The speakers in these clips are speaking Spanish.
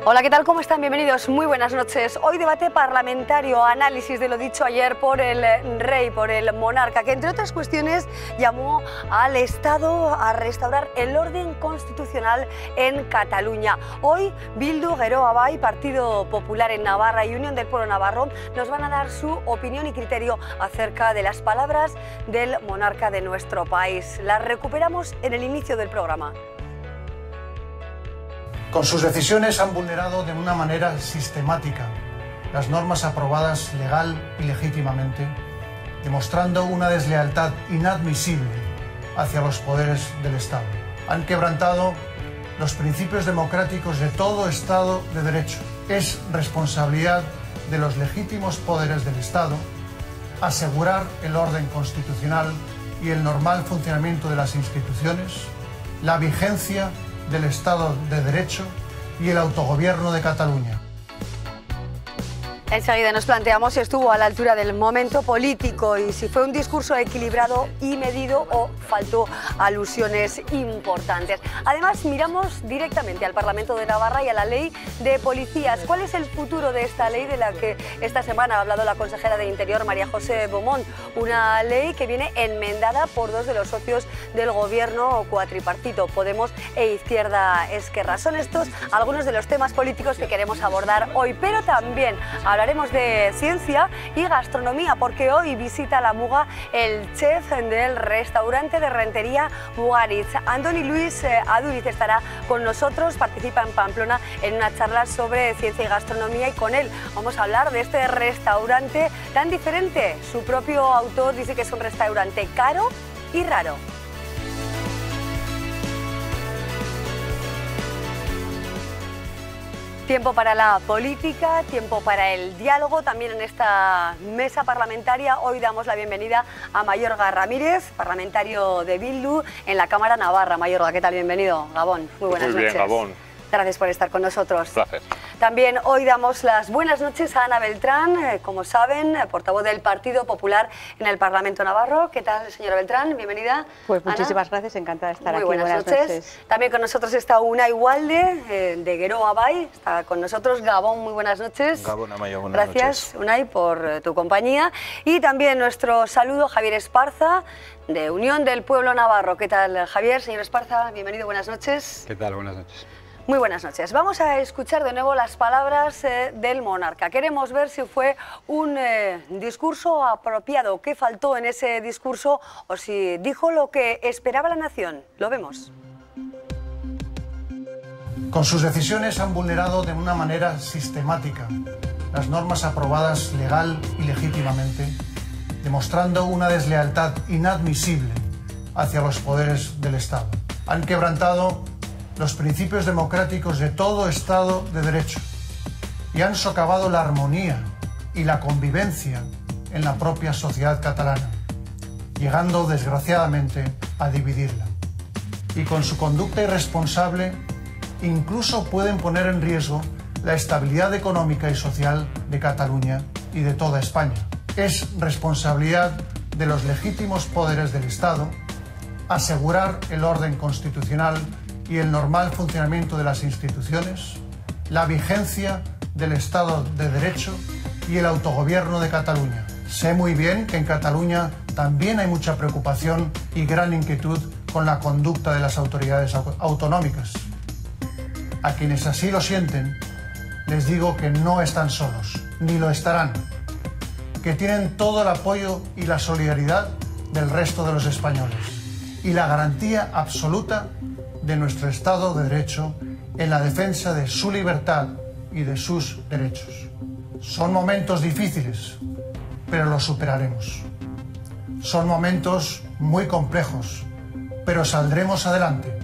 Hola, ¿qué tal? ¿Cómo están? Bienvenidos, muy buenas noches. Hoy debate parlamentario, análisis de lo dicho ayer por el rey, por el monarca, que entre otras cuestiones llamó al Estado a restaurar el orden constitucional en Cataluña. Hoy Bildu, Geroa Bai, Partido Popular en Navarra y Unión del Pueblo Navarro nos van a dar su opinión y criterio acerca de las palabras del monarca de nuestro país. Las recuperamos en el inicio del programa. Con sus decisiones han vulnerado de una manera sistemática las normas aprobadas legal y legítimamente, demostrando una deslealtad inadmisible hacia los poderes del Estado. Han quebrantado los principios democráticos de todo Estado de Derecho. Es responsabilidad de los legítimos poderes del Estado asegurar el orden constitucional y el normal funcionamiento de las instituciones, la vigencia del Estado de Derecho y el autogobierno de Cataluña. Enseguida nos planteamos si estuvo a la altura del momento político y si fue un discurso equilibrado y medido o faltó alusiones importantes. Además, miramos directamente al Parlamento de Navarra y a la ley de policías. ¿Cuál es el futuro de esta ley de la que esta semana ha hablado la consejera de Interior, María José Beaumont? Una ley que viene enmendada por dos de los socios del gobierno cuatripartito, Podemos e Izquierda Esquerra. Son estos algunos de los temas políticos que queremos abordar hoy, pero también hablaremos de ciencia y gastronomía, porque hoy visita la Muga el chef del restaurante de Rentería Mugaritz. Andoni Luis Aduriz estará con nosotros, participa en Pamplona en una charla sobre ciencia y gastronomía, y con él vamos a hablar de este restaurante tan diferente. Su propio autor dice que es un restaurante caro y raro. Tiempo para la política, tiempo para el diálogo. También en esta mesa parlamentaria hoy damos la bienvenida a Mayorga Ramírez, parlamentario de Bildu en la Cámara Navarra. Mayorga, ¿qué tal? Bienvenido. Gabón, muy buenas noches. Muy bien, Gabón. Gracias por estar con nosotros. Gracias. También hoy damos las buenas noches a Ana Beltrán, como saben, portavoz del Partido Popular en el Parlamento Navarro. ¿Qué tal, señora Beltrán? Bienvenida. Pues muchísimas gracias, encantada de estar aquí. Muy buenas noches. También con nosotros está Unai Walde, de Geroa Bai, está con nosotros. Gabón, muy buenas noches. Gabón, Amayo, buenas noches. Gracias, Unai, por tu compañía. Y también nuestro saludo a Javier Esparza, de Unión del Pueblo Navarro. ¿Qué tal, Javier? Señor Esparza, bienvenido, buenas noches. ¿Qué tal? Buenas noches. Muy buenas noches. Vamos a escuchar de nuevo las palabras del monarca. Queremos ver si fue un discurso apropiado, qué faltó en ese discurso o si dijo lo que esperaba la nación. Lo vemos. Con sus decisiones han vulnerado de una manera sistemática las normas aprobadas legal y legítimamente, demostrando una deslealtad inadmisible hacia los poderes del Estado. Han quebrantado los principios democráticos de todo Estado de Derecho y han socavado la armonía y la convivencia en la propia sociedad catalana, llegando desgraciadamente a dividirla. Y con su conducta irresponsable incluso pueden poner en riesgo la estabilidad económica y social de Cataluña y de toda España. Es responsabilidad de los legítimos poderes del Estado asegurar el orden constitucional y el normal funcionamiento de las instituciones, la vigencia del Estado de Derecho y el autogobierno de Cataluña. Sé muy bien que en Cataluña también hay mucha preocupación y gran inquietud con la conducta de las autoridades autonómicas. A quienes así lo sienten, les digo que no están solos, ni lo estarán, que tienen todo el apoyo y la solidaridad del resto de los españoles y la garantía absoluta de nuestro Estado de Derecho en la defensa de su libertad y de sus derechos. Son momentos difíciles, pero los superaremos. Son momentos muy complejos, pero saldremos adelante,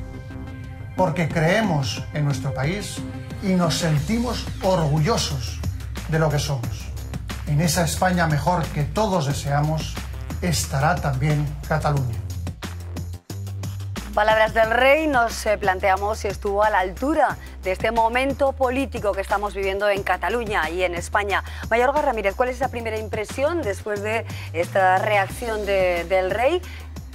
porque creemos en nuestro país y nos sentimos orgullosos de lo que somos. En esa España mejor que todos deseamos estará también Cataluña. Palabras del rey, nos planteamos si estuvo a la altura de este momento político que estamos viviendo en Cataluña y en España. Mayorga Ramírez, ¿cuál es esa primera impresión después de esta reacción del rey?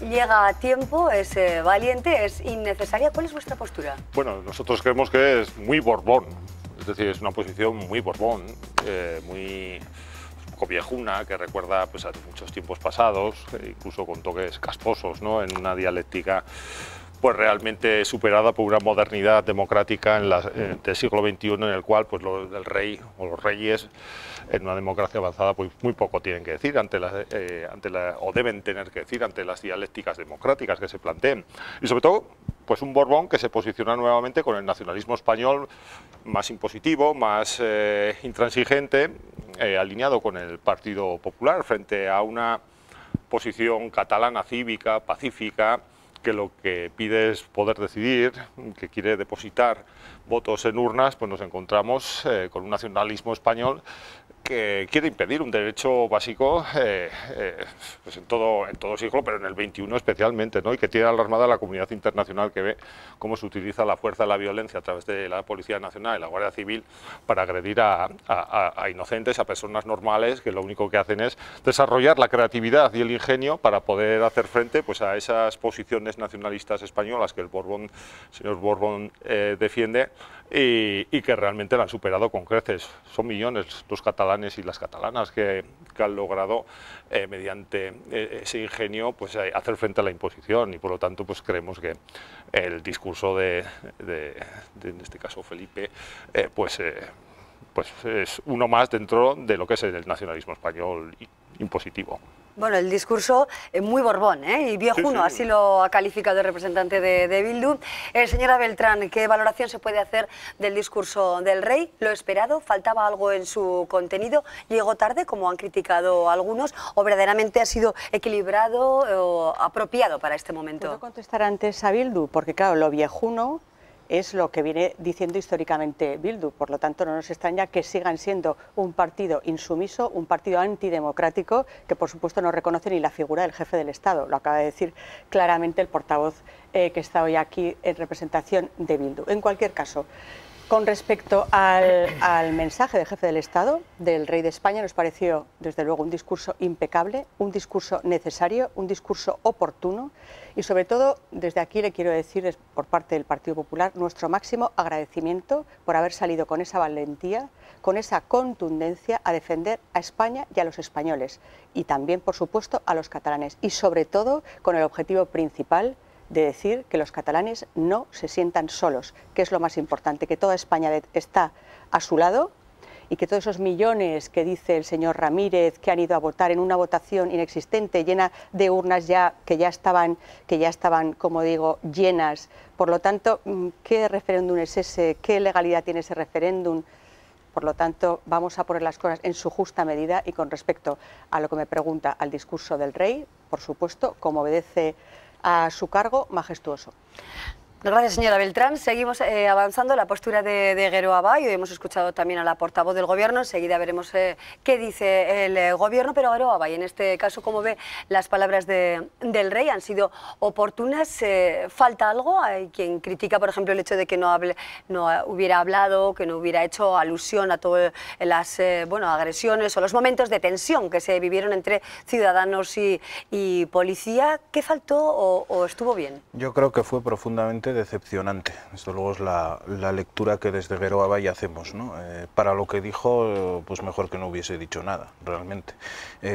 ¿Llega a tiempo? ¿Es valiente? ¿Es innecesaria? ¿Cuál es vuestra postura? Bueno, nosotros creemos que es muy Borbón. Es decir, es una posición muy Borbón, muy poco viejuna, que recuerda pues, a muchos tiempos pasados, incluso con toques casposos, ¿no? En una dialéctica pues realmente superada por una modernidad democrática del siglo XXI, en el cual pues, el rey o los reyes en una democracia avanzada pues, muy poco tienen que decir o deben tener que decir ante las dialécticas democráticas que se planteen. Y sobre todo, pues un Borbón que se posiciona nuevamente con el nacionalismo español más impositivo, más intransigente, alineado con el Partido Popular frente a una posición catalana cívica, pacífica, que lo que pide es poder decidir, que quiere depositar votos en urnas, pues nos encontramos con un nacionalismo español que quiere impedir un derecho básico pues en todo siglo, pero en el XXI especialmente, ¿no? Y que tiene alarmada a la comunidad internacional, que ve cómo se utiliza la fuerza de la violencia a través de la Policía Nacional y la Guardia Civil para agredir a inocentes, a personas normales, que lo único que hacen es desarrollar la creatividad y el ingenio para poder hacer frente pues, a esas posiciones nacionalistas españolas que el señor Borbón defiende y que realmente la han superado con creces. Son millones los catalanes y las catalanas que han logrado mediante ese ingenio pues hacer frente a la imposición, y por lo tanto pues creemos que el discurso de en este caso Felipe pues es uno más dentro de lo que es el nacionalismo español impositivo. Bueno, el discurso es muy Borbón, y viejuno, sí, sí. Así lo ha calificado el representante de Bildu. Señora Beltrán, ¿qué valoración se puede hacer del discurso del rey? ¿Lo esperado? ¿Faltaba algo en su contenido? ¿Llegó tarde, como han criticado algunos? ¿O verdaderamente ha sido equilibrado o apropiado para este momento? ¿Puedo contestar antes a Bildu? Porque claro, lo viejuno es lo que viene diciendo históricamente Bildu, por lo tanto no nos extraña que sigan siendo un partido insumiso, un partido antidemocrático, que por supuesto no reconoce ni la figura del jefe del Estado, lo acaba de decir claramente el portavoz que está hoy aquí en representación de Bildu. En cualquier caso, con respecto al mensaje del jefe del Estado, del rey de España, nos pareció desde luego un discurso impecable, un discurso necesario, un discurso oportuno, y sobre todo desde aquí le quiero decir por parte del Partido Popular nuestro máximo agradecimiento por haber salido con esa valentía, con esa contundencia a defender a España y a los españoles, y también por supuesto a los catalanes, y sobre todo con el objetivo principal de decir que los catalanes no se sientan solos, que es lo más importante, que toda España está a su lado y que todos esos millones que dice el señor Ramírez que han ido a votar en una votación inexistente, llena de urnas que ya estaban, como digo, llenas. Por lo tanto, ¿qué referéndum es ese? ¿Qué legalidad tiene ese referéndum? Por lo tanto, vamos a poner las cosas en su justa medida, y con respecto a lo que me pregunta al discurso del rey, por supuesto, como obedece a su cargo, majestuoso. Gracias, señora Beltrán. Seguimos avanzando en la postura de Geroa Bai. Hoy hemos escuchado también a la portavoz del Gobierno. Enseguida veremos qué dice el Gobierno. Pero Geroa Bai, en este caso, ¿cómo ve las palabras del rey? ¿Han sido oportunas? ¿Falta algo? Hay quien critica, por ejemplo, el hecho de que no hubiera hablado, que no hubiera hecho alusión a todas las agresiones o los momentos de tensión que se vivieron entre ciudadanos y policía. ¿Qué faltó o estuvo bien? Yo creo que fue profundamente decepcionante. Desde luego es la lectura que desde Geroa Bai hacemos, ¿no? Para lo que dijo, pues mejor que no hubiese dicho nada, realmente.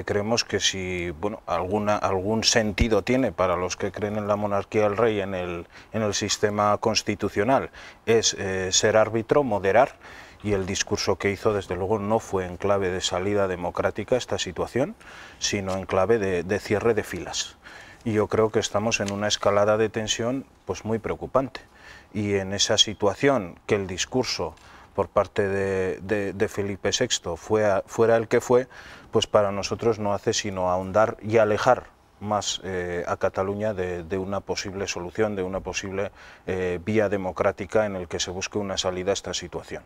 Creemos que si algún sentido tiene para los que creen en la monarquía del rey, en el sistema constitucional, es ser árbitro, moderar, y el discurso que hizo desde luego no fue en clave de salida democrática a esta situación, sino en clave de cierre de filas. Y yo creo que estamos en una escalada de tensión pues muy preocupante, y en esa situación que el discurso por parte de Felipe VI fuera el que fue, pues para nosotros no hace sino ahondar y alejar más a Cataluña de una posible solución, de una posible vía democrática en el que se busque una salida a esta situación.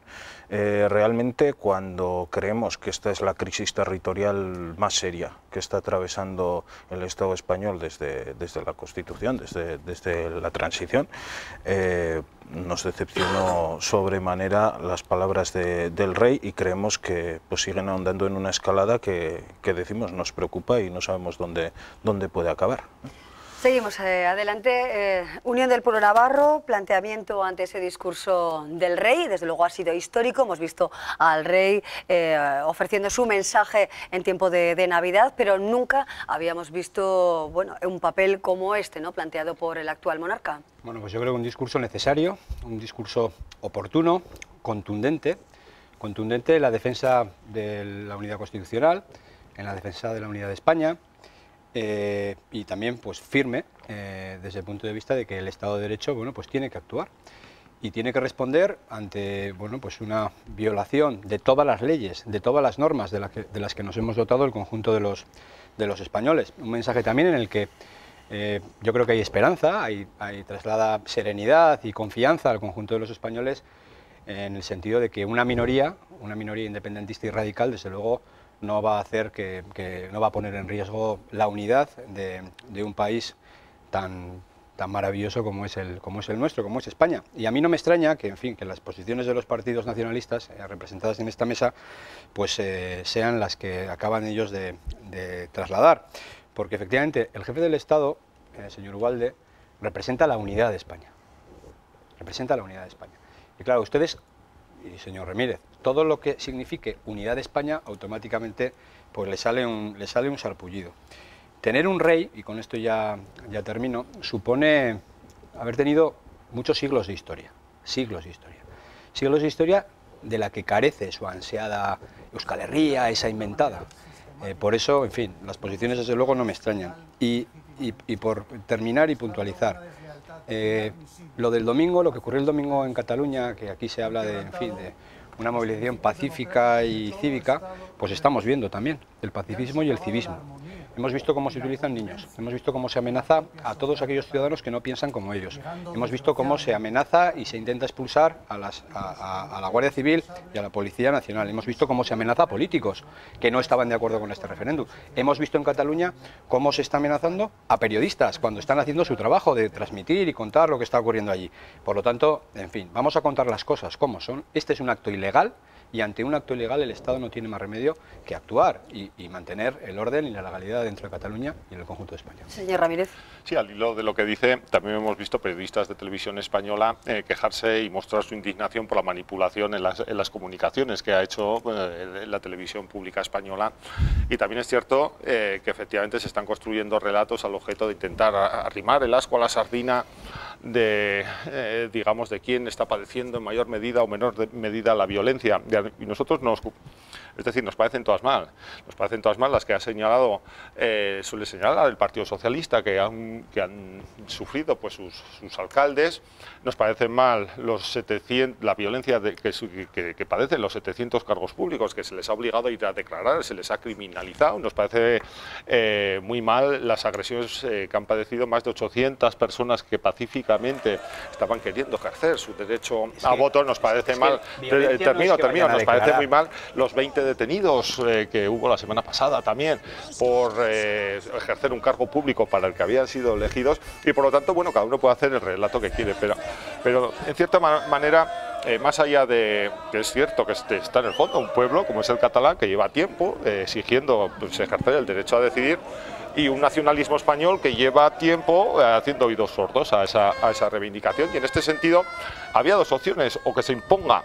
Realmente, cuando creemos que esta es la crisis territorial más seria que está atravesando el Estado español desde la Constitución, desde la transición, nos decepcionó sobremanera las palabras del rey, y creemos que pues siguen ahondando en una escalada que decimos nos preocupa y no sabemos dónde puede acabar. Seguimos adelante. Unión del Pueblo Navarro, planteamiento ante ese discurso del rey. Desde luego ha sido histórico. Hemos visto al rey ofreciendo su mensaje en tiempo de Navidad, pero nunca habíamos visto, bueno, un papel como este, ¿no?, planteado por el actual monarca. Bueno, pues yo creo que un discurso necesario, un discurso oportuno, contundente en la defensa de la unidad constitucional, en la defensa de la unidad de España. Y también pues firme desde el punto de vista de que el Estado de Derecho, bueno, pues tiene que actuar y tiene que responder ante, bueno, pues una violación de todas las leyes, de todas las normas de las que nos hemos dotado el conjunto de los españoles. Un mensaje también en el que yo creo que hay esperanza, hay traslada serenidad y confianza al conjunto de los españoles, en el sentido de que una minoría independentista y radical, desde luego, no va a hacer no va a poner en riesgo la unidad de un país tan maravilloso como es el nuestro, como es España. Y a mí no me extraña que, en fin, que las posiciones de los partidos nacionalistas representadas en esta mesa pues sean las que acaban ellos de trasladar, porque efectivamente el jefe del Estado, señor Ugalde, representa la unidad de España. Representa la unidad de España. Y claro, ustedes, y señor Ramírez, todo lo que signifique unidad de España, automáticamente pues le sale un sarpullido. Tener un rey, y con esto ya termino, supone haber tenido muchos siglos de historia, siglos de historia de la que carece su ansiada Euskal Herria, esa inventada. Por eso, en fin, las posiciones desde luego no me extrañan. Y por terminar y puntualizar, lo del domingo, lo que ocurrió el domingo en Cataluña, que aquí se habla de, en fin, de una movilización pacífica y cívica, pues estamos viendo también el pacifismo y el civismo. Hemos visto cómo se utilizan niños, hemos visto cómo se amenaza a todos aquellos ciudadanos que no piensan como ellos, hemos visto cómo se amenaza y se intenta expulsar a la Guardia Civil y a la Policía Nacional, hemos visto cómo se amenaza a políticos que no estaban de acuerdo con este referéndum, hemos visto en Cataluña cómo se está amenazando a periodistas cuando están haciendo su trabajo de transmitir y contar lo que está ocurriendo allí. Por lo tanto, en fin, vamos a contar las cosas como son. Este es un acto ilegal, y ante un acto ilegal el Estado no tiene más remedio que actuar y mantener el orden y la legalidad dentro de Cataluña y en el conjunto de España. Señor Ramírez. Sí, al hilo de lo que dice, también hemos visto periodistas de televisión española quejarse y mostrar su indignación por la manipulación en las comunicaciones que ha hecho la televisión pública española. Y también es cierto que efectivamente se están construyendo relatos al objeto de intentar arrimar el ascua a la sardina digamos, de quién está padeciendo en mayor medida o menor medida la violencia. Y nosotros nos parecen todas mal. Nos parecen todas mal las que ha señalado, suele señalar el Partido Socialista, que han sufrido pues sus alcaldes. Nos parecen mal la violencia que padecen los 700 cargos públicos que se les ha obligado a ir a declarar, se les ha criminalizado. Nos parece muy mal las agresiones que han padecido más de 800 personas que pacíficamente estaban queriendo ejercer su derecho a voto. Nos parece mal, termino, nos parece muy mal los 20 detenidos que hubo la semana pasada también por ejercer un cargo público para el que habían sido elegidos, y por lo tanto, bueno, cada uno puede hacer el relato que quiere, pero en cierta manera, más allá de que es cierto que está en el fondo un pueblo como es el catalán, que lleva tiempo exigiendo pues, ejercer el derecho a decidir, y un nacionalismo español que lleva tiempo haciendo oídos sordos a esa reivindicación. Y en este sentido había dos opciones: o que se imponga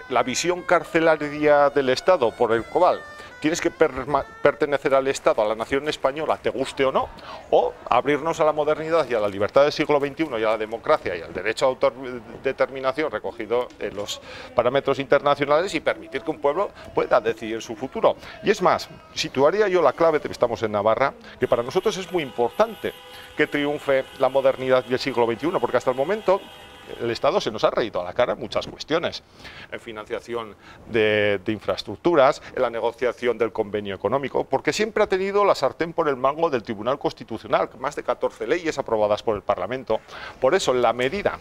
la visión carcelaria del Estado por el cual tienes que pertenecer al Estado, a la nación española, te guste o no, o abrirnos a la modernidad y a la libertad del siglo XXI y a la democracia y al derecho a autodeterminación recogido en los parámetros internacionales y permitir que un pueblo pueda decidir su futuro. Y es más, situaría yo la clave, que estamos en Navarra, que para nosotros es muy importante que triunfe la modernidad y el siglo XXI, porque hasta el momento el Estado se nos ha reído a la cara en muchas cuestiones, en financiación de infraestructuras, en la negociación del convenio económico, porque siempre ha tenido la sartén por el mango del Tribunal Constitucional, más de 14 leyes aprobadas por el Parlamento. Por eso, en la medida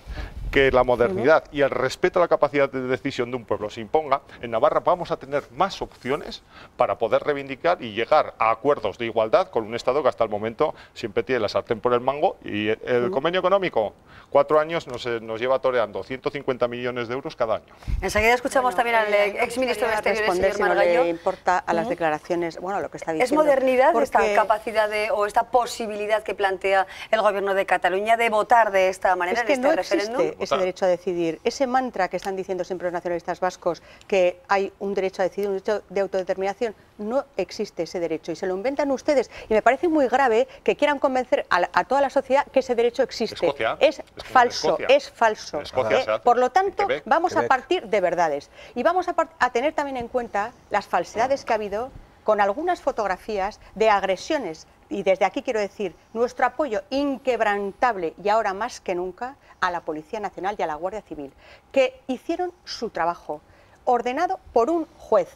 que la modernidad y el respeto a la capacidad de decisión de un pueblo se imponga, en Navarra vamos a tener más opciones para poder reivindicar y llegar a acuerdos de igualdad con un Estado que hasta el momento siempre tiene la sartén por el mango. Y el convenio económico, 4 años no nos lleva toreando 150 millones de euros cada año. Enseguida escuchamos también al exministro de Exteriores, señor Margallo. Si no le importa a las declaraciones, bueno, lo que está diciendo. ¿Es modernidad esta capacidad o esta posibilidad que plantea el Gobierno de Cataluña de votar de esta manera en este referéndum? Existe ese derecho a decidir. Ese mantra que están diciendo siempre los nacionalistas vascos, que hay un derecho a decidir, un derecho de autodeterminación, no existe ese derecho y se lo inventan ustedes. Y me parece muy grave que quieran convencer a toda la sociedad que ese derecho existe. Es falso, es falso. Por lo tanto, vamos a partir de verdades y vamos a tener también en cuenta las falsedades que ha habido con algunas fotografías de agresiones. Y desde aquí quiero decir nuestro apoyo inquebrantable y ahora más que nunca a la Policía Nacional y a la Guardia Civil, que hicieron su trabajo ordenado por un juez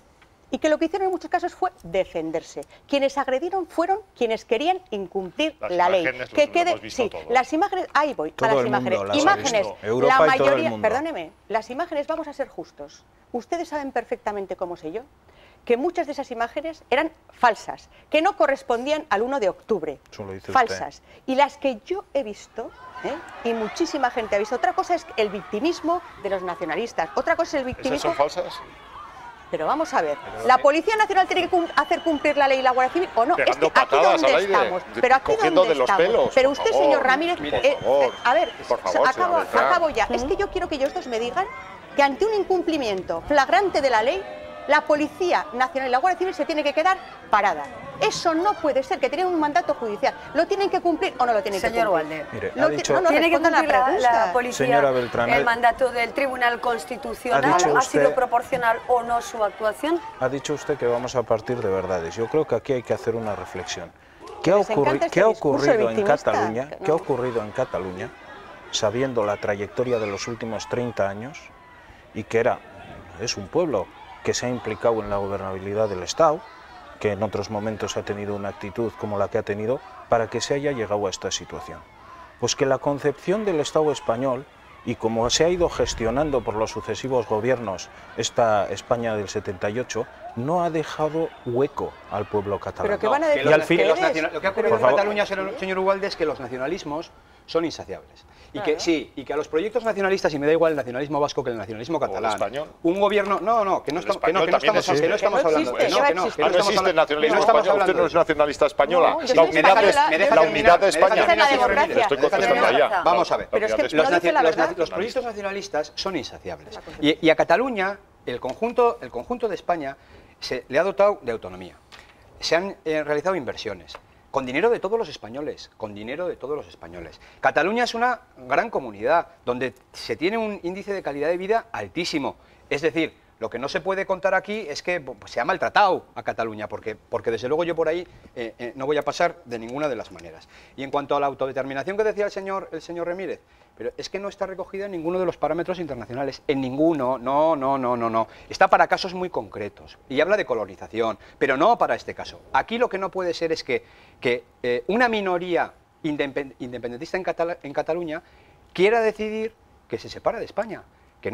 y que lo que hicieron en muchos casos fue defenderse. Quienes agredieron fueron quienes querían incumplir la ley. Que quede, sí, las imágenes, ahí voy, a las imágenes. Imágenes, la mayoría, perdóneme, las imágenes, vamos a ser justos. Ustedes saben perfectamente, como sé yo, que muchas de esas imágenes eran falsas, que no correspondían al 1 de octubre, falsas. Y las que yo he visto, y muchísima gente ha visto, otra cosa es el victimismo de los nacionalistas, otra cosa es el victimismo... ¿Esas son falsas? Pero vamos a ver, ¿la Policía Nacional tiene que hacer cumplir la ley y la Guardia Civil o no? Es que aquí donde estamos, pero aquí donde estamos. Pero usted, señor Ramírez, a ver, acabo ya. Es que yo quiero que ellos me digan que ante un incumplimiento flagrante de la ley, la Policía Nacional y la Guardia Civil se tiene que quedar parada. Eso no puede ser, que tienen un mandato judicial. ¿Lo tienen que cumplir o no lo tienen que cumplir? Señor Walde, ¿tiene que cumplir la policía el mandato del Tribunal Constitucional? ¿Ha sido proporcional o no su actuación? Ha dicho usted que vamos a partir de verdades. Yo creo que aquí hay que hacer una reflexión. ¿Qué ha ocurrido en Cataluña? ¿Qué ha ocurrido en Cataluña, sabiendo la trayectoria de los últimos 30 años y que es un pueblo que se ha implicado en la gobernabilidad del Estado, que en otros momentos ha tenido una actitud como la que ha tenido, para que se haya llegado a esta situación? Pues que la concepción del Estado español, y como se ha ido gestionando por los sucesivos gobiernos esta España del 78, no ha dejado hueco al pueblo catalán. Pero que van a decir y al fin, lo que ha ocurrido en Cataluña, señor Ugalde, es que los nacionalismos son insaciables. Y que sí, y que a los proyectos nacionalistas, y me da igual el nacionalismo vasco que el nacionalismo catalán, un gobierno, que no estamos hablando, no existe el nacionalismo español, usted no es nacionalista española, la unidad de España. Estoy contestando allá. Vamos a ver, los proyectos nacionalistas son insaciables. Y a Cataluña, el conjunto de España se le ha dotado de autonomía. Se han realizado inversiones. Con dinero de todos los españoles, Cataluña es una gran comunidad donde se tiene un índice de calidad de vida altísimo. Es decir, lo que no se puede contar aquí es que se ha maltratado a Cataluña, porque desde luego yo por ahí no voy a pasar de ninguna de las maneras. Y en cuanto a la autodeterminación que decía el señor Ramírez, pero es que no está recogida en ninguno de los parámetros internacionales, en ninguno, no. Está para casos muy concretos y habla de colonización, pero no para este caso. Aquí lo que no puede ser es que una minoría independentista en Cataluña quiera decidir que se separa de España. Que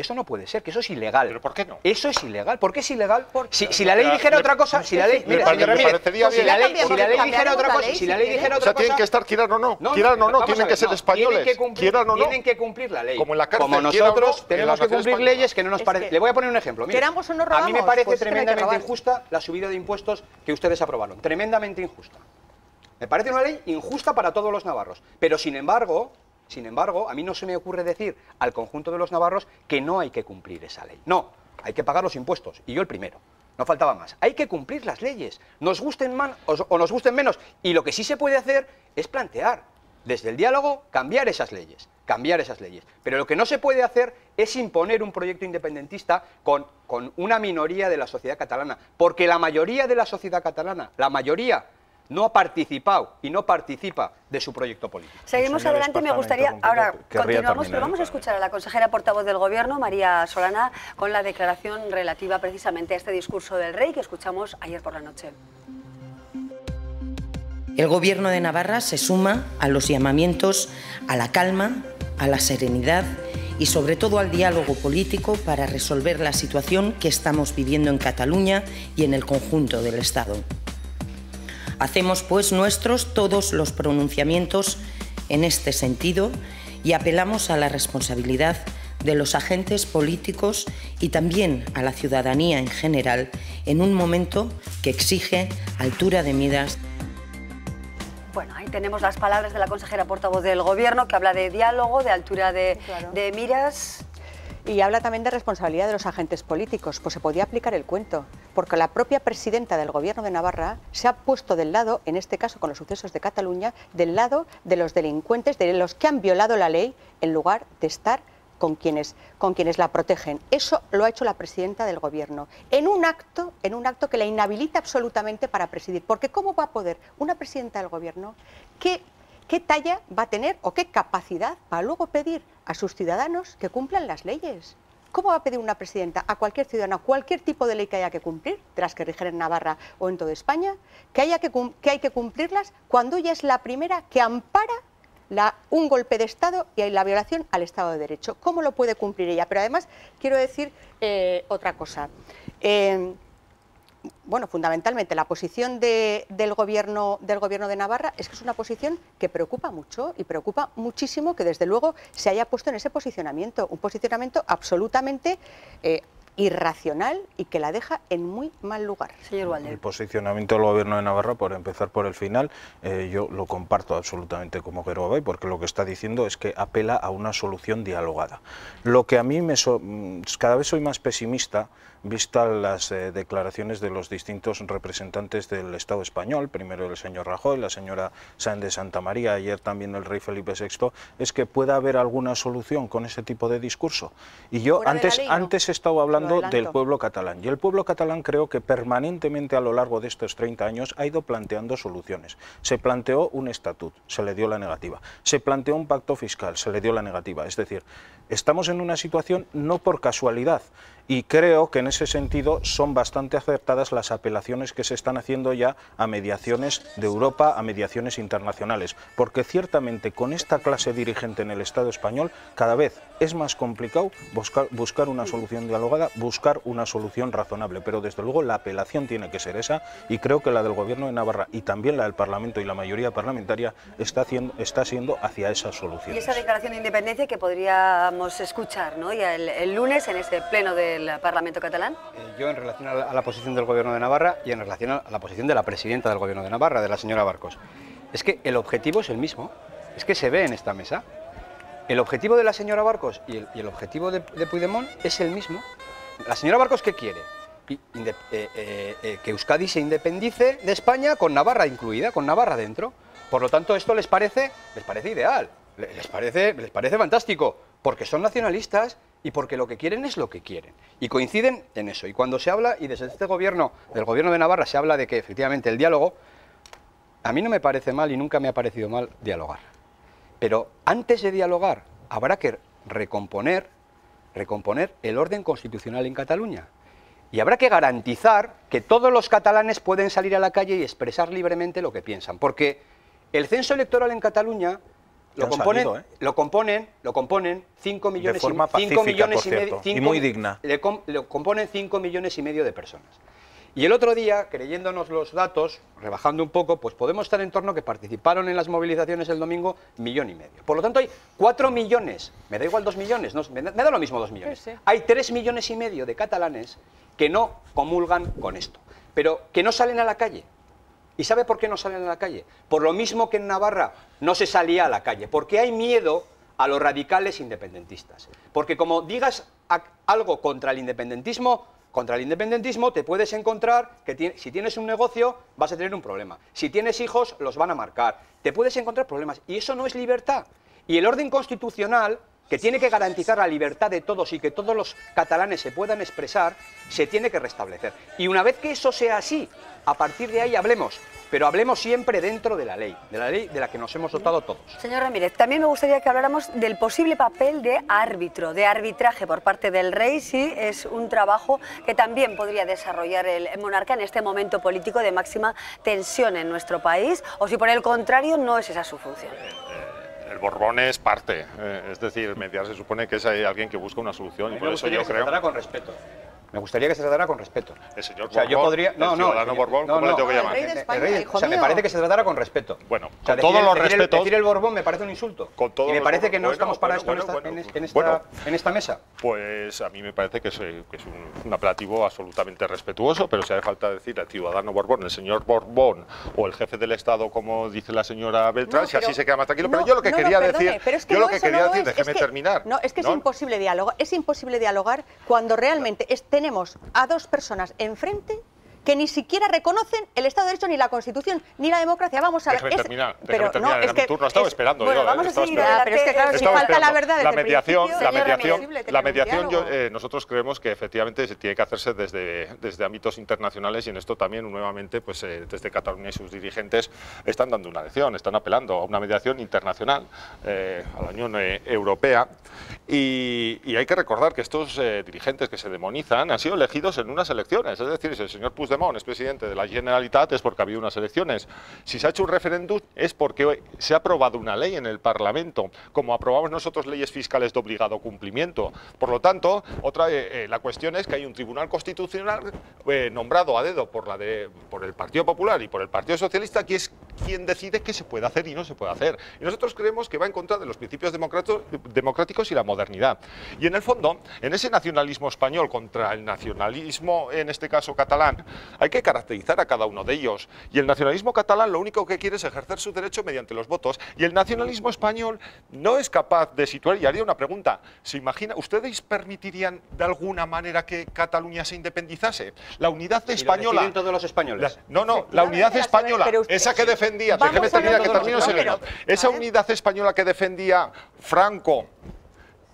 eso no puede ser, que eso es ilegal. ¿Pero por qué no? Eso es ilegal. ¿Por qué es ilegal? Si la ley dijera otra cosa, si la ley dijera otra cosa, o sea, tienen que estar, quieran o no, tienen que ser españoles, quieran o no. Tienen que cumplir la ley. Como en la cárcel, como nosotros tenemos que cumplir leyes que no nos parecen. Le voy a poner un ejemplo. A mí me parece tremendamente injusta la subida de impuestos que ustedes aprobaron. Tremendamente injusta. Me parece una ley injusta para todos los navarros. Pero sin embargo, a mí no se me ocurre decir al conjunto de los navarros que no hay que cumplir esa ley. No, hay que pagar los impuestos, y yo el primero. No faltaba más. Hay que cumplir las leyes, nos gusten más o nos gusten menos. Y lo que sí se puede hacer es plantear, desde el diálogo, cambiar esas leyes. Pero lo que no se puede hacer es imponer un proyecto independentista con una minoría de la sociedad catalana. Porque la mayoría de la sociedad catalana, no ha participado y no participa de su proyecto político. Seguimos adelante, me gustaría, ahora continuamos, pero vamos a escuchar a la consejera portavoz del Gobierno, María Solana, con la declaración relativa precisamente a este discurso del rey que escuchamos ayer por la noche. El Gobierno de Navarra se suma a los llamamientos a la calma, a la serenidad y sobre todo al diálogo político para resolver la situación que estamos viviendo en Cataluña y en el conjunto del Estado. Hacemos pues nuestros todos los pronunciamientos en este sentido y apelamos a la responsabilidad de los agentes políticos y también a la ciudadanía en general en un momento que exige altura de miras. Bueno, ahí tenemos las palabras de la consejera portavoz del Gobierno, que habla de diálogo, de altura de miras. Y habla también de responsabilidad de los agentes políticos. Pues se podía aplicar el cuento, porque la propia presidenta del Gobierno de Navarra se ha puesto del lado, en este caso con los sucesos de Cataluña, del lado de los delincuentes, de los que han violado la ley, en lugar de estar con quienes la protegen. Eso lo ha hecho la presidenta del Gobierno, en un acto que la inhabilita absolutamente para presidir. Porque ¿cómo va a poder una presidenta del Gobierno, qué talla va a tener o qué capacidad para luego pedir a sus ciudadanos que cumplan las leyes? ¿Cómo va a pedir una presidenta a cualquier ciudadano, cualquier tipo de ley que haya que cumplir, de las que rigen en Navarra o en toda España, que hay que cumplirlas cuando ella es la primera que ampara un golpe de Estado y la violación al Estado de Derecho? ¿Cómo lo puede cumplir ella? Pero además quiero decir otra cosa. Bueno, fundamentalmente la posición del gobierno de Navarra es que es una posición que preocupa mucho y preocupa muchísimo que desde luego se haya puesto en ese posicionamiento, un posicionamiento absolutamente irracional y que la deja en muy mal lugar. Señor Walder. El posicionamiento del Gobierno de Navarra, por empezar por el final, yo lo comparto absolutamente como Geroa, porque lo que está diciendo es que apela a una solución dialogada. Lo que a mí cada vez soy más pesimista, vistas las declaraciones de los distintos representantes del Estado español, primero el señor Rajoy, la señora Sáenz de Santamaría, ayer también el rey Felipe VI, es que pueda haber alguna solución con ese tipo de discurso. Y yo antes he estado hablando del pueblo catalán, y el pueblo catalán creo que permanentemente a lo largo de estos 30 años ha ido planteando soluciones. Se planteó un estatut, se le dio la negativa. Se planteó un pacto fiscal, se le dio la negativa. Es decir, estamos en una situación no por casualidad, y creo que en ese sentido son bastante acertadas las apelaciones que se están haciendo ya a mediaciones de Europa, a mediaciones internacionales, porque ciertamente con esta clase dirigente en el Estado español cada vez es más complicado buscar una solución dialogada, buscar una solución razonable, pero desde luego la apelación tiene que ser esa, y creo que la del Gobierno de Navarra y también la del Parlamento y la mayoría parlamentaria está siendo hacia esa solución. Y esa declaración de independencia que podríamos escuchar, ¿no?, ya el lunes en ese pleno del Parlamento catalán. Yo en relación a la posición del Gobierno de Navarra y en relación a la posición de la presidenta del Gobierno de Navarra, de la señora Barcos, es que el objetivo es el mismo, es que se ve en esta mesa. El objetivo de la señora Barcos y el objetivo de Puigdemont es el mismo. La señora Barcos, ¿qué quiere? Que Euskadi se independice de España con Navarra incluida, con Navarra dentro. Por lo tanto, esto les parece ideal, les parece fantástico, porque son nacionalistas y porque lo que quieren es lo que quieren. Y coinciden en eso. Y cuando se habla, y desde este gobierno, del Gobierno de Navarra, se habla de que efectivamente el diálogo, a mí no me parece mal y nunca me ha parecido mal dialogar. Pero antes de dialogar habrá que recomponer el orden constitucional en Cataluña. Y habrá que garantizar que todos los catalanes pueden salir a la calle y expresar libremente lo que piensan. Porque el censo electoral en Cataluña lo componen 5 millones de forma pacífica, por cierto, y muy digna. Lo componen 5 millones y medio de personas. Y el otro día, creyéndonos los datos, rebajando un poco, pues podemos estar en torno que participaron en las movilizaciones el domingo 1,5 millones. Por lo tanto hay 4 millones, me da igual 2 millones, no, me da lo mismo 2 millones. Sí, sí. Hay 3,5 millones de catalanes que no comulgan con esto, pero que no salen a la calle. ¿Y sabe por qué no salen a la calle? Por lo mismo que en Navarra no se salía a la calle, porque hay miedo a los radicales independentistas. Porque como digas algo contra el independentismo te puedes encontrar que si tienes un negocio vas a tener un problema. Si tienes hijos los van a marcar. Te puedes encontrar problemas y eso no es libertad. Y el orden constitucional, que tiene que garantizar la libertad de todos y que todos los catalanes se puedan expresar, se tiene que restablecer. Y una vez que eso sea así, a partir de ahí hablemos, pero hablemos siempre dentro de la ley de la que nos hemos dotado todos. Señor Ramírez, también me gustaría que habláramos del posible papel de árbitro, de arbitraje por parte del rey, si es un trabajo que también podría desarrollar el monarca en este momento político de máxima tensión en nuestro país, o si por el contrario no es esa su función. El Borbón es parte, es decir, mediar se supone que es alguien que busca una solución, y por eso yo creo... con respeto. Me gustaría que se tratara con respeto. El señor Borbón, yo podría... el ciudadano Borbón, ¿cómo le tengo que llamar? El rey de España, hijo mío. Me parece que se tratara con respeto. Bueno, o sea, con todos los respetos... Decir el Borbón me parece un insulto. Con todos y me parece que no bueno, estamos para bueno, esto en esta mesa. Pues a mí me parece que es un apelativo absolutamente respetuoso, pero si hace falta decir el ciudadano Borbón, el señor Borbón o el jefe del Estado, como dice la señora Beltrán, si así se queda más tranquilo. Pero yo lo que quería decir, déjeme terminar. No, es que es imposible dialogar. Es imposible dialogar cuando realmente tenemos a dos personas enfrente que ni siquiera reconocen el Estado de Derecho, ni la Constitución, ni la democracia. Vamos a ver. Déjeme terminar. Era mi turno, estaba esperando. Bueno, vamos a seguir adelante. Pero es que claro, si falta la verdad la mediación, nosotros creemos que efectivamente se tiene que hacerse desde ámbitos internacionales, y en esto también nuevamente pues desde Cataluña y sus dirigentes están dando una lección, están apelando a una mediación internacional, a la Unión Europea, y hay que recordar que estos dirigentes que se demonizan han sido elegidos en unas elecciones. Es decir, si el señor Puigdemont es presidente de la Generalitat es porque ha habido unas elecciones. Si se ha hecho un referéndum es porque se ha aprobado una ley en el Parlamento, como aprobamos nosotros leyes fiscales de obligado cumplimiento. Por lo tanto, la cuestión es que hay un Tribunal Constitucional nombrado a dedo por el Partido Popular y por el Partido Socialista, que es quien decide qué se puede hacer y no se puede hacer. Y nosotros creemos que va en contra de los principios democráticos y la modernidad. Y en el fondo, en ese nacionalismo español contra el nacionalismo, en este caso catalán, hay que caracterizar a cada uno de ellos. Y el nacionalismo catalán lo único que quiere es ejercer su derecho mediante los votos. Y el nacionalismo español no es capaz de situar, y haría una pregunta, ¿se imagina, ustedes permitirían de alguna manera que Cataluña se independizase? La unidad española... ¿Y todos los españoles? La unidad española, esa que defendía, déjeme terminar que termino sereno, esa unidad española que defendía Franco,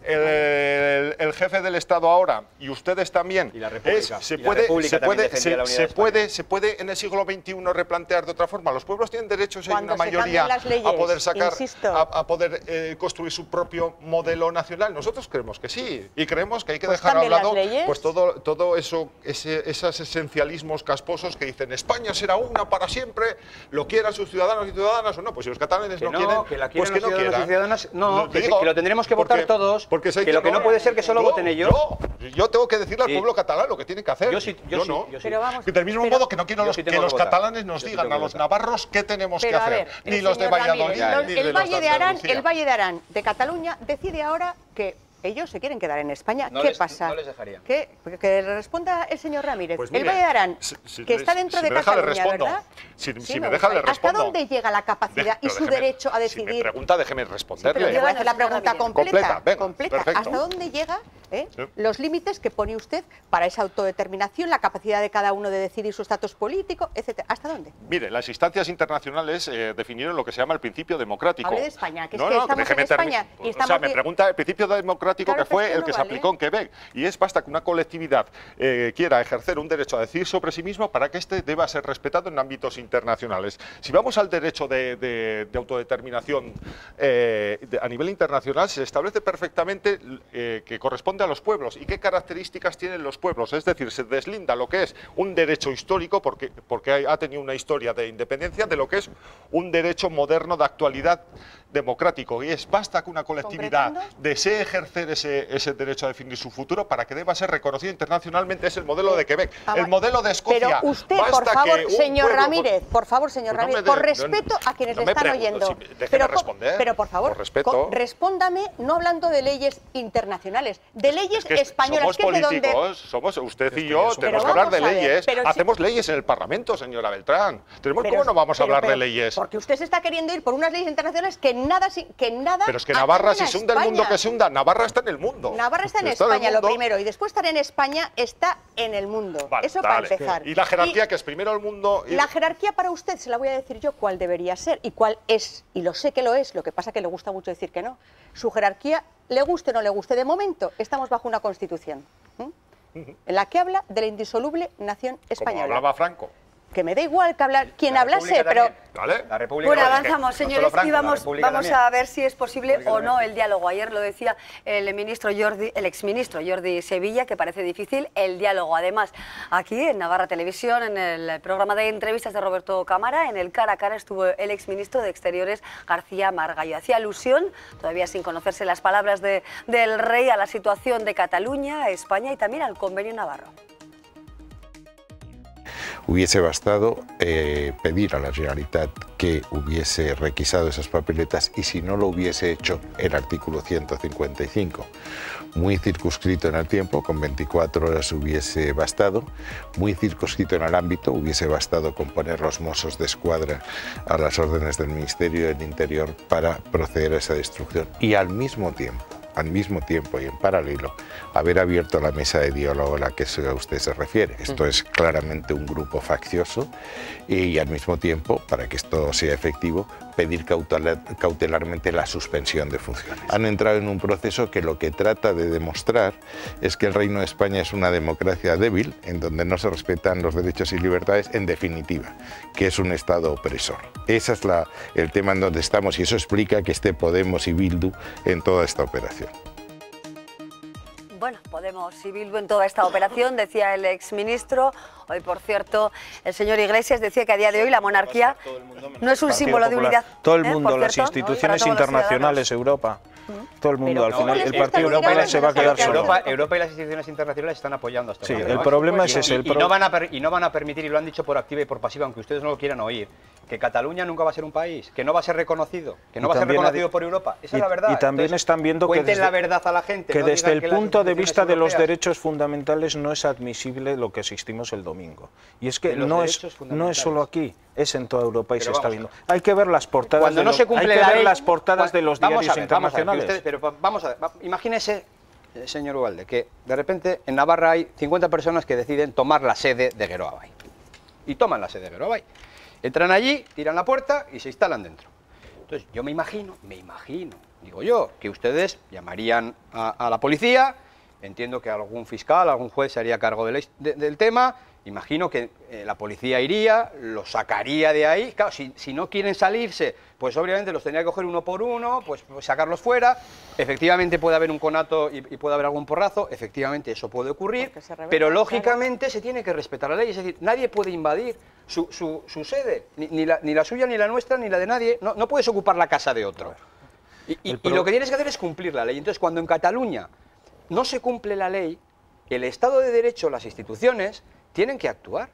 el jefe del Estado ahora, y ustedes también, y la República, se puede en el siglo XXI replantear de otra forma. Los pueblos tienen derecho, si hay una mayoría, a poder sacar, a poder construir su propio modelo nacional. Nosotros creemos que sí, y creemos que hay que dejar a un lado pues todo eso, esos esencialismos casposos que dicen España será una para siempre, lo quieran sus ciudadanos y ciudadanas o no. Pues si los catalanes no quieren, pues que no quieran. Que lo tendremos que votar todos. Porque que lo que no puede ser que solo voten ellos. Yo tengo que decirle al pueblo catalán lo que tiene que hacer. Yo no. Del mismo modo que no quiero que los catalanes nos digan a los navarros qué tenemos que hacer. Ni los de Valladolid, ni de los de Andalucía. El Valle de Arán de Cataluña decide ahora que ellos se quieren quedar en España. ¿Qué pasa? No les dejarían. Que le responda el señor Ramírez. Pues mire, el Valle de Arán, que está dentro de Cataluña, ¿verdad? Si me deja, le respondo. ¿Hasta dónde llega la capacidad y su derecho a decidir? Si me pregunta, déjeme responderle. Pero voy a hacer la pregunta completa. Perfecto. ¿Hasta dónde llega los límites que pone usted para esa autodeterminación, la capacidad de cada uno de decidir su estatus político, etcétera? ¿Hasta dónde? Mire, las instancias internacionales definieron lo que se llama el principio democrático. Hable de España, que es que estamos en España. Y estamos me pregunta el principio democrático, que fue el que se aplicó en Quebec, y es basta que una colectividad quiera ejercer un derecho a decidir sobre sí mismo para que éste deba ser respetado en ámbitos internacionales. Si vamos al derecho de autodeterminación a nivel internacional, se establece perfectamente que corresponde a los pueblos y qué características tienen los pueblos, es decir, se deslinda lo que es un derecho histórico, porque ha tenido una historia de independencia, de lo que es un derecho moderno de actualidad democrático, y basta que una colectividad desee ejercer ese derecho a definir su futuro para que deba ser reconocido internacionalmente. Es el modelo de Quebec, el modelo de Escocia. Pero usted, por favor, señor Ramírez, por respeto a quienes le están oyendo, pero por favor, respóndame no hablando de leyes internacionales, de leyes españolas. Somos políticos, somos usted y yo, tenemos que hablar de leyes. Hacemos leyes en el Parlamento, señora Beltrán. ¿Cómo no vamos a hablar de leyes? Porque usted se está queriendo ir por unas leyes internacionales que nada. Pero es que Navarra, si se hunde el mundo que se hunda, Navarra está en el mundo. Navarra está en España, lo primero, y después estar en España está en el mundo. Eso para empezar. ¿Y la jerarquía, que es primero el mundo? La jerarquía para usted, se la voy a decir yo cuál debería ser y cuál es, y lo sé que lo es, lo que pasa que le gusta mucho decir que no. Su jerarquía, le guste o no le guste, de momento estamos bajo una Constitución en la que habla de la indisoluble nación española. Como hablaba Franco. que me da igual que quien hablase, pero... ¿Vale? La República Bueno, también, avanzamos, que no señores, solo Franco, y la vamos República también. a ver si es posible República o no también. el diálogo. Ayer lo decía el exministro Jordi Sevilla, que parece difícil el diálogo. Además, aquí en Navarra Televisión, en el programa de entrevistas de Roberto Cámara, en el cara a cara estuvo el exministro de Exteriores García Margallo. Hacía alusión, todavía sin conocerse las palabras del rey, a la situación de Cataluña, España y también al convenio navarro. Hubiese bastado pedir a la Generalitat que hubiese requisado esas papeletas y si no lo hubiese hecho el artículo 155, muy circunscrito en el tiempo, con 24 horas hubiese bastado, muy circunscrito en el ámbito, hubiese bastado con poner los Mossos de Escuadra a las órdenes del Ministerio del Interior para proceder a esa destrucción y al mismo tiempo y en paralelo, haber abierto la mesa de diálogo a la que usted se refiere. Esto es claramente un grupo faccioso y al mismo tiempo, para que esto sea efectivo, pedir cautelarmente la suspensión de funciones. Han entrado en un proceso que lo que trata de demostrar es que el Reino de España es una democracia débil, en donde no se respetan los derechos y libertades, en definitiva, que es un Estado opresor. Ese es el tema en donde estamos y eso explica que esté Podemos y Bildu en toda esta operación. Bueno, Podemos y Bildu en toda esta operación, decía el exministro. Hoy, por cierto, el señor Iglesias decía que a día de hoy la monarquía no es un símbolo de unidad. Todo el mundo, por las cierto, instituciones para todos los internacionales, Europa. Todo el mundo, Pero al final, ¿cómo el les Partido gusta Popular mirar se va a quedar solo. Europa y las instituciones internacionales están apoyando a este Sí, gobierno. el problema es ese. Y no van a permitir, y lo han dicho por activa y por pasiva, aunque ustedes no lo quieran oír, que Cataluña nunca va a ser un país, que no va a ser reconocido, que no va a ser reconocido por Europa. Esa es la verdad. Y también Entonces, están viendo que cuenten la verdad a la gente. que no desde digan el que las punto de instituciones vista de los europeas- derechos fundamentales no es admisible lo que asistimos el domingo. Y es que De los no derechos es fundamentales. solo aquí, es en toda Europa y Pero se está vamos viendo. a ver. Hay que ver las portadas Cuando de no los, se cumple hay que la ver ley, las portadas de los vamos a diarios ver, internacionales. pero vamos a ver, imagínese, señor Ugalde, que de repente en Navarra hay 50 personas que deciden tomar la sede de Geroa Bai. Y toman la sede de Geroa Bai. Entran allí, tiran la puerta y se instalan dentro. Entonces yo me imagino, digo yo, que ustedes llamarían a la policía, entiendo que algún fiscal, algún juez se haría cargo del tema. Imagino que la policía iría, los sacaría de ahí. Claro, si no quieren salirse, pues obviamente los tendría que coger uno por uno, pues sacarlos fuera. Efectivamente puede haber un conato y puede haber algún porrazo, efectivamente eso puede ocurrir, pero lógicamente se tiene que respetar la ley. Es decir, nadie puede invadir su sede, ni la suya, ni la nuestra, ni la de nadie. No puedes ocupar la casa de otro. Y lo que tienes que hacer es cumplir la ley. Entonces, cuando en Cataluña no se cumple la ley, el Estado de Derecho, las instituciones, tienen que actuar.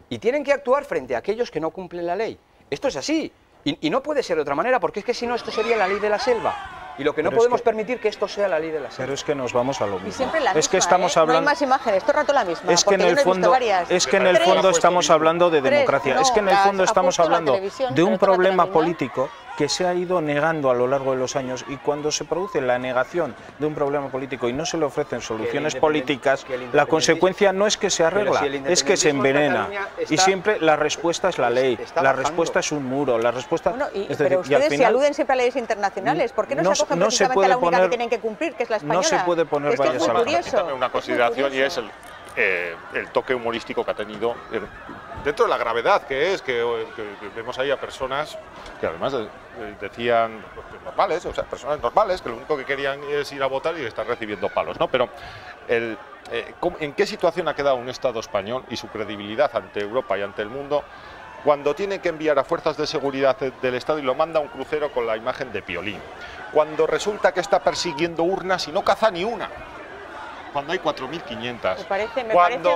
Y tienen que actuar frente a aquellos que no cumplen la ley. Esto es así. Y no puede ser de otra manera, porque es que si no, esto sería la ley de la selva. Y lo que no podemos permitir que esto sea la ley de la selva. Pero es que nos vamos a lo mismo. Y siempre la es misma, que estamos hablando. No hay más imágenes, todo el rato la misma. Es que en el fondo, estamos hablando de democracia. Es que en el fondo estamos hablando de un problema político que se ha ido negando a lo largo de los años, y cuando se produce la negación de un problema político y no se le ofrecen soluciones políticas, la consecuencia no es que se arregla, es que se envenena. Y siempre la respuesta es la ley, la respuesta es un muro, la respuesta... Bueno, es decir, pero ustedes al se final, aluden siempre a leyes internacionales. ¿Por qué no se acogen precisamente a la única que tienen que cumplir, que es la española? No se puede poner es que vallas es a muy la curioso. Una consideración y es el toque humorístico que ha tenido dentro de la gravedad que vemos ahí a personas que además decían normales, o sea, personas normales que lo único que querían es ir a votar y estar recibiendo palos, ¿no? Pero ¿en qué situación ha quedado un Estado español y su credibilidad ante Europa y ante el mundo cuando tiene que enviar a fuerzas de seguridad del Estado y lo manda a un crucero con la imagen de Piolín? Cuando resulta que está persiguiendo urnas y no caza ni una. Cuando hay 4.500. Me parece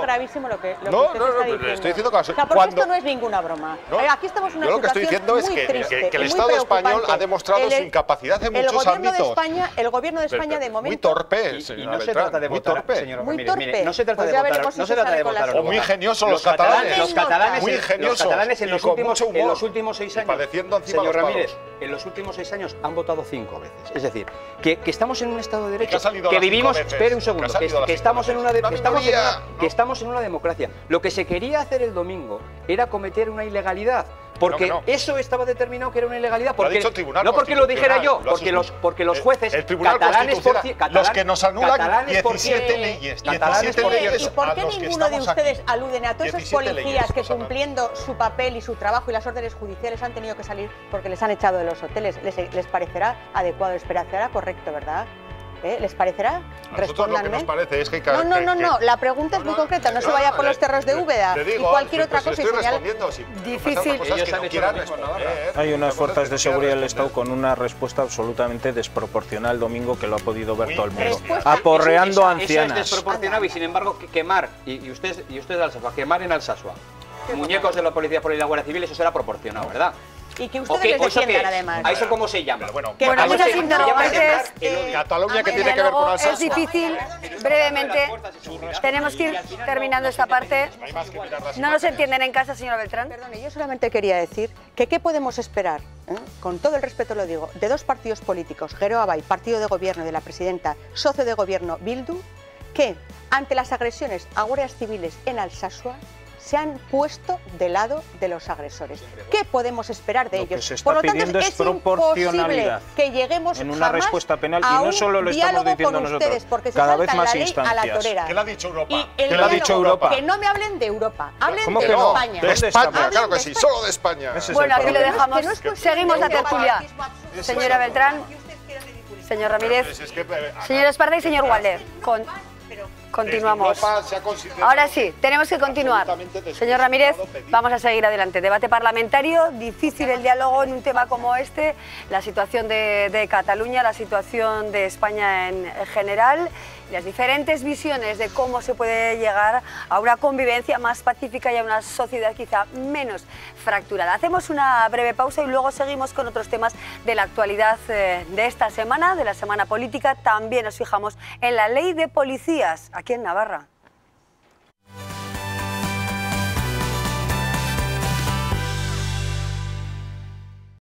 gravísimo lo que usted está diciendo. Estoy diciendo que o sea, porque esto no es ninguna broma. Aquí estamos en una yo lo que estoy situación diciendo es muy triste que el y muy Estado español preocupante. ha demostrado su incapacidad en muchos ámbitos. El gobierno de España de momento... Muy torpe, y no se trata de votar, señora muy Ramírez. torpe. Mire, no se trata Pues de ya votar, veremos si no se se trata de sale con votar la O muy votar. ingeniosos los catalanes. Muy ingeniosos. Los catalanes en y los con últimos, mucho humor. en los últimos 6 años, Padeciendo encima señor los palos. Ramírez, en los últimos 6 años han votado 5 veces. Es decir, que estamos en un Estado de que Derecho, ha salido que las 5 vivimos, veces. espere un Que segundo, ha salido las que 5 estamos en una veces. que estamos en una democracia. Lo que se quería hacer el domingo era cometer una ilegalidad, porque no. eso estaba determinado que era una ilegalidad. Porque, lo ha dicho el Tribunal no porque lo dijera yo, Constitucional, porque los jueces el Tribunal catalanes Constitucional, los que nos anulan 17 leyes. ¿Y por qué ninguno de ustedes aluden a todos esos policías que cumpliendo su papel y su trabajo y las órdenes judiciales han tenido que salir porque les han echado de los hoteles? ¿Les parecerá adecuado, les parecerá correcto, verdad? ¿Les parecerá? Respóndanme. Lo que nos parece es que no, la pregunta es muy concreta, no se vaya por los terros de Úbeda y cualquier otra cosa. Difícil. Hay unas fuerzas de seguridad del Estado con una respuesta absolutamente desproporcionada el domingo que lo ha podido ver todo el mundo. Aporreando a ancianas. Eso es desproporcionado y sin embargo quemar, y usted de Alsasua, quemar en Alsasua muñecos de la Policía por la Guardia Civil, eso será proporcionado, ¿verdad? Y que ustedes les defiendan, además. ¿A eso cómo se llama? Bueno, muchas interrogantes. Cataluña, que tiene que ver con Alsasua. Es difícil, brevemente, tenemos que ir terminando esta parte. No nos entienden en casa, señora Beltrán. Perdone, yo solamente quería decir que qué podemos esperar, con todo el respeto lo digo, de dos partidos políticos, Geroa Bai, partido de gobierno de la presidenta, socio de gobierno Bildu, que ante las agresiones a guardias civiles en Alsasua se han puesto de lado de los agresores. ¿Qué podemos esperar de ellos? Por lo tanto, es imposible que lleguemos en una respuesta penal, a y no solo lo estamos diciendo nosotros, porque cada vez más la instancias. a la torera. ¿Qué le ha dicho Europa? ¿Qué le ha dicho Europa? Que no me hablen de Europa, hablen ¿Cómo de que no? España. De España, claro que sí, solo de España. Bueno, aquí lo dejamos. Seguimos la tertulia. Señora Beltrán, señor Ramírez, señor Esparza y señor Walder. Continuamos. Ahora sí, tenemos que continuar. Señor Ramírez, vamos a seguir adelante. Debate parlamentario, difícil el diálogo en un tema como este, la situación de Cataluña, la situación de España en general, las diferentes visiones de cómo se puede llegar a una convivencia más pacífica y a una sociedad quizá menos fracturada. Hacemos una breve pausa y luego seguimos con otros temas de la actualidad de esta semana, de la semana política. También nos fijamos en la ley de policías aquí en Navarra.